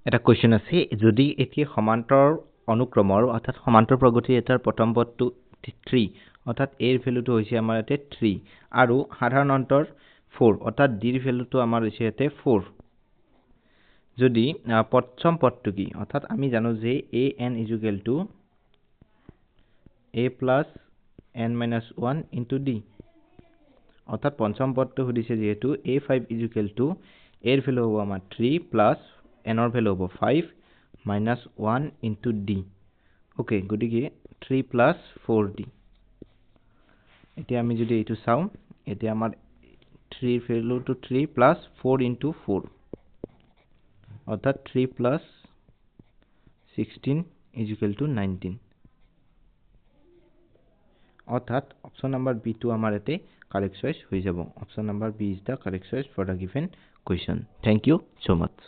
এটা কোৱেশ্চন আছে যদি এতিয়া সমান্তৰ অনুক্ৰমৰ অৰ্থাৎ সমান্তৰ প্ৰগতিৰ এটাৰ প্ৰথম পদটো 3 অৰ্থাৎ a ৰ ভ্যালুটো হৈছে আমাৰ ইয়াতে 3 আৰু সাধাৰণ অন্তৰ 4 অৰ্থাৎ d ৰ ভ্যালুটো আমাৰ হৈছে ইয়াতে 4 যদি প্ৰথম পদটো কি অৰ্থাৎ আমি জানো যে an = a plus n minus 1 into d অর্থাৎ পঞ্চম পদটো সুধিছে যেহেতু a5 = a এর ভ্যালু হ'ব আমাৰ 3 plus n এর ভ্যালু হ'ব 5 minus 1 into d ওকে গতিকে 3 plus 4d এতিয়া আমি যদি এইটো চাও এতিয়া আমাৰ 3 এর ভ্যালুটো 3 plus 4 into 4 অর্থাৎ 3 plus 16 = 19 অর্থাৎ অপশন নাম্বার B2 আমার এতে কারেক্ট চয়েস হয়ে যাব option number B is the correct choice for the given question thank you so much